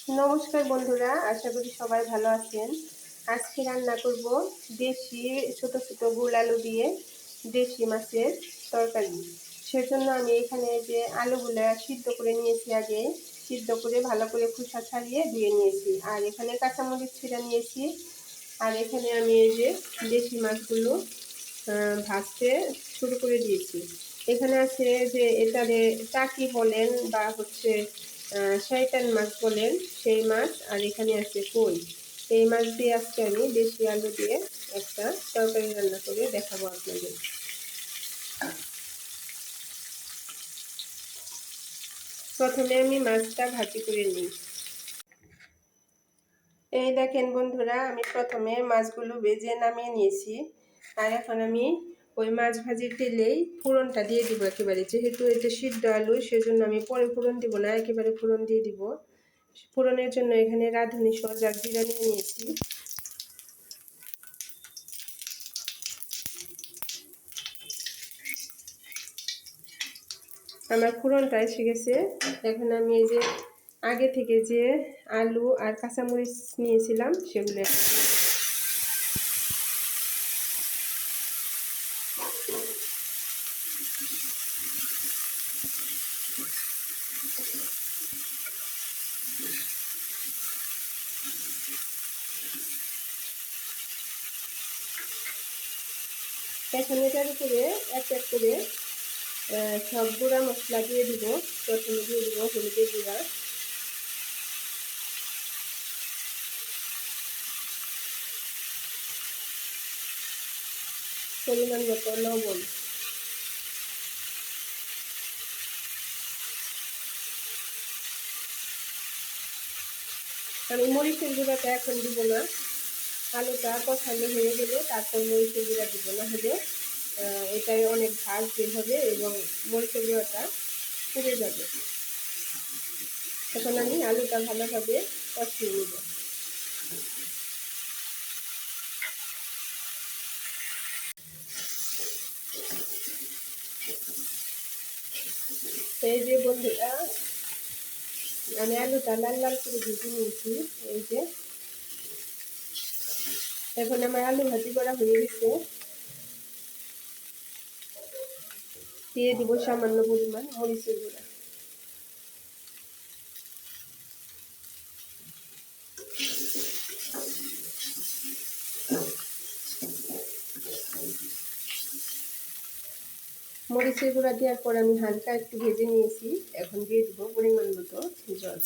নমস্কার বন্ধুরা, আশা করি সবাই ভালো আছেন। আজকে রান্না করব দেশি ছোট ছোট গোল আলু দিয়ে দেশি মাছের তরকারি। সেজন্য আমি এখানে যে আলুগুলো সিদ্ধ করে নিয়েছি, আগে সিদ্ধ করে ভালো করে খোসা ছাড়িয়ে ধুয়ে নিয়েছি, আর এখানে কাঁচামরিচ ছিঁড়ে নিয়েছি। আর এখানে আমি এই যে দেশি মাছগুলো ভাজতে শুরু করে দিয়েছি। এখানে আছে যে এটারে টাকি বলেন বা হচ্ছে শয়তান মাছ বলেন, সেই মাছ। আর এখানে আছে কই। এই মাছ দিয়ে আজকে আমি দেশি আলু দিয়ে একটা তরকারি রান্না করে দেখাবো আপনাদের। প্রথমে আমি মাছটা ভাজি করে নিই। এই দেখেন বন্ধুরা, আমি প্রথমে মাছগুলো ভেজে নামিয়ে নিয়েছি। আর এখন আমি ওই মাছ ভাজির তেলেই ফোড়নটা দিয়ে দিব একেবারে। যেহেতু এটা সিদ্ধ আলু, সেজন্য আমি পরে ফোড়ন দিব না, একেবারে ফোড়ন দিয়ে দিব। ফোড়নের জন্য এখানে রাঁধুনি সরষে জিরা নিয়ে নিয়েছি। আমার ফোড়নটা এসে গেছে। এখন আমি এই যে আগে থেকে যে আলু আর কাঁচামরিচ নিয়েছিলাম সেগুলো এখন এটার উপরে এক এক করে সব গুঁড়া মশলা দিয়ে দিব। প্রথমে দিয়ে দিব হলুদের গুঁড়া, পরিমাণ মতো লবণ। আমি মরিচের গুঁড়াটা এখন দিব না, আলুটা কষানো হয়ে গেলে তারপর মরিচের গুঁড়া দিব, না হলে এটাই অনেক ভাগ বের হবে এবং মরিচের গুঁড়াটা পুড়ে যাবে। এখন আমি আলুটা ভালোভাবে কষিয়ে নেব। এই যে বন্ধুরা, আমি আলুটা লাল লাল করে ভেজে নিয়েছি। এই যে এখন আমার আলু ভাজি করা হয়ে গেছে। দিয়ে দিব সামান্য পরিমাণ মরিচের গুঁড়া। মরিচের গুঁড়া দেওয়ার পর আমি হালকা একটু ভেজে নিয়েছি। এখন দিয়ে দিব পরিমাণ মতো জল।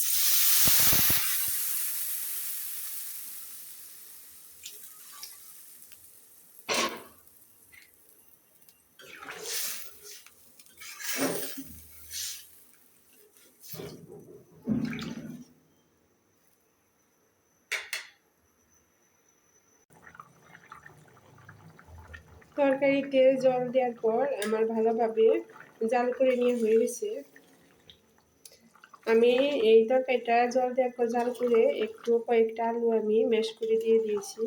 তরকারিতে জল দেওয়ার পর আমার ভালোভাবে জাল করে নিয়ে হয়ে গেছে। আমি এই তরকারিটা জল দেওয়ার পর জাল করে একটু কয়েকটা আলু আমি ম্যাশ করে দিয়ে দিয়েছি,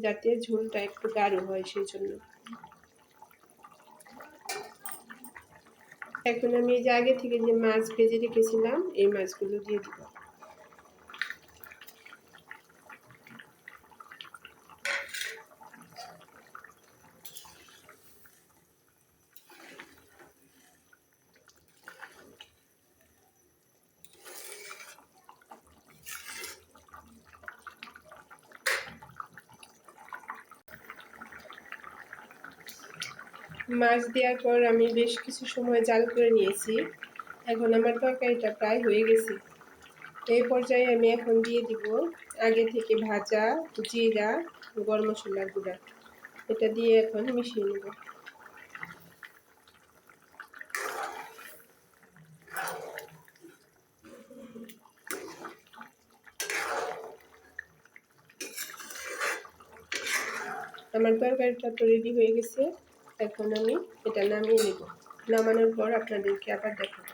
যাতে ঝোলটা একটু গাঢ় হয় সেই জন্য। এখন আমি এই যে আগে থেকে যে মাছ ভেজে রেখেছিলাম, এই মাছগুলো দিয়ে দিব। মাছ দেওয়ার পর আমি বেশ কিছু সময় জাল করে নিয়েছি। এখন আমার তরকারিটা প্রায় হয়ে গেছে। এই পর্যায়ে আমি এখন দিয়ে দিব আগে থেকে ভাজা জিরা, গরম মশলার গুঁড়া। এটা দিয়ে এখন মিশিয়ে নেব। আমার তরকারিটা তো রেডি হয়ে গেছে। এখন আমি এটা নামিয়ে নেব। নামানোর পর আপনাদেরকে আবার দেখাবো।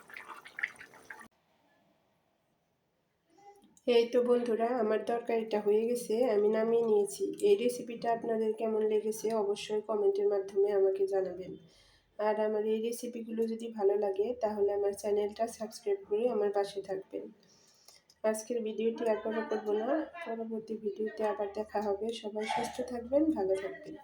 এই তো বন্ধুরা, আমার তরকারিটা হয়ে গেছে, আমি নামিয়ে নিয়েছি। এই রেসিপিটা আপনাদের কেমন লেগেছে অবশ্যই কমেন্টের মাধ্যমে আমাকে জানাবেন। আর আমার এই রেসিপিগুলো যদি ভালো লাগে তাহলে আমার চ্যানেলটা সাবস্ক্রাইব করে আমার পাশে থাকবেন। আজকের ভিডিওটি আর বড় করব না, পরবর্তী ভিডিওতে আবার দেখা হবে। সবাই সুস্থ থাকবেন, ভালো থাকবেন।